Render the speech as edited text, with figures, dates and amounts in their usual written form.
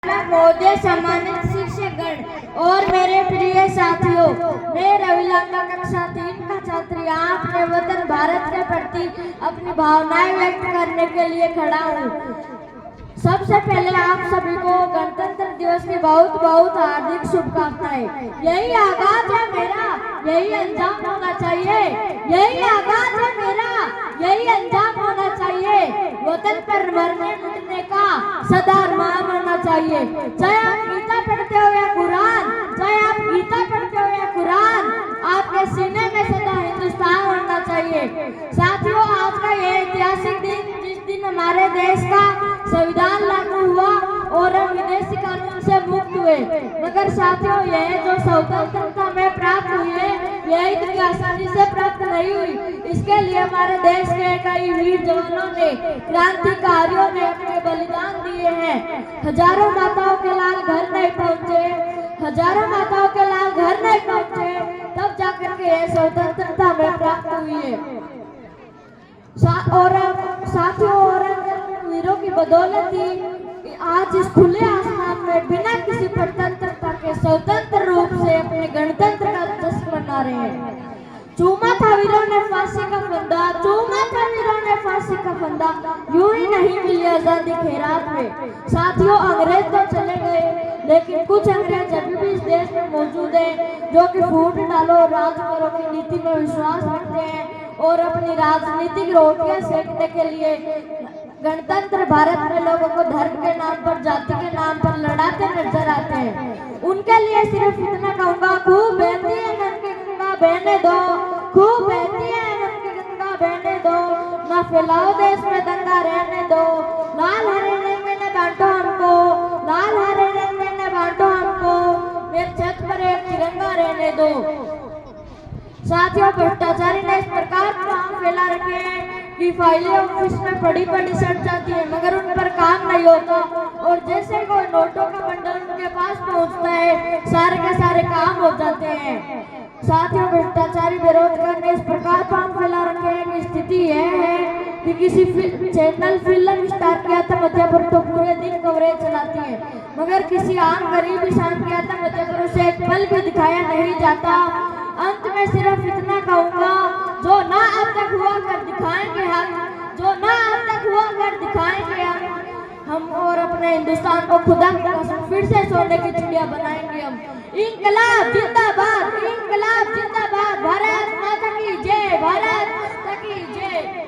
महोदय, सम्मानित शिक्षकगण और मेरे प्रिय साथियों, मैं रविलांगा कक्षा 3 का छात्र यहाँ अपने वतन भारत के प्रति अपनी भावनाएं व्यक्त करने के लिए खड़ा हूँ। सबसे पहले आप सभी को गणतंत्र दिवस की बहुत बहुत हार्दिक शुभकामनाएं। यही आगाज है मेरा, यही अंजाम होना चाहिए। यही आगाज है मेरा, यही अंजाम होना चाहिए। वतन पर मरने मिटने का सदा अरमान होना चाहिए। चाहे आप गीता पढ़ते हो या कुरान, चाहे आप गीता पढ़ते हो या कुरान, आपके सीने में सदा हिंदुस्तान होना चाहिए। साथियों, आज का यह ऐतिहासिक दिन, जिस दिन हमारे देश का संविधान लागू हुआ और हम विदेशी कानून से मुक्त हुए, मगर साथियों, यह जो स्वतंत्रता में प्राप्त हुई है, यह इतनी आसानी से प्राप्त नहीं हुई। इसके लिए हमारे देश के कई वीर जवानों ने, क्रांतिकारियों ने अपने बलिदान दिए हैं। हजारों माताओं के लाल घर नहीं पहुंचे, हजारों माताओं के लाल घर नहीं पहुंचे, तब जाकर के यह स्वतंत्रता में प्राप्त हुई है। और साथियों, और वीरों की बदौलत ही आज इस खुले आसमान में बिना किसी प्रतंत्रता के स्वतंत्र रूप से अपने गणतंत्र का जश्न मना रहे हैं। चूमा था वीरों ने फांसी का फंदा, चूमा था वीरों ने फांसी का फंदा, यूं ही नहीं मिली आजादी खैरात में। साथियों, अंग्रेज तो चले गए, लेकिन कुछ अंग्रेज अभी भी इस देश में मौजूद हैं, जो कि फूट डालो राज करो की नीति में विश्वास रखते हैं और अपनी राजनीतिक रोटियां सेकने के लिए गणतंत्र भारत में लोगों को धर्म के नाम पर, जाति के नाम पर लड़ाते नजर आते हैं। उनके लिए सिर्फ इतना कहूँगा, खूब बहती है नन की गंगा बहने दो, खूब बहती है नन की गंगा बहने दो, ना फैलाओ देश में दंगा रहने दो। लाल हरे रंग में बांटो हमको, लाल हरे रंग में बांटो हमको, मेरे छत पर एक तिरंगा रहने दो। साथियों, भ्रष्टाचारी ने इस प्रकार काम फैला रखे हैं कि फाइलें ऑफिस में पड़ी पड़ी सड़ जाती है, मगर उन पर काम नहीं होता, और जैसे कोई नोटों का बंडल उनके पास पहुंचता है, सारे के सारे काम हो जाते हैं। साथियों, भ्रष्टाचारी बेरोजगार ने इस प्रकार काम फैला रखे हैं कि स्थिति यह है कि किसी चैनल फिल्म स्टार की आत्महत्या पर तो पूरे दिन कवरेज चलाती है, मगर किसी आम गरीब इंसान की आत्महत्या पर उसे एक पल भी दिखाया नहीं जाता। अंत में सिर्फ इतना कहूँगा, जो ना अब तक हुआ कर दिखाएंगे हम, जो ना अब तक हुआ कर दिखाएंगे हम और अपने हिंदुस्तान को खुदा की कसम फिर से सोने की चिड़िया बनाएंगे हम। इंकलाब जिंदाबाद, इंकलाब जिंदाबाद, भारत माता की जय, भारत माता की जय।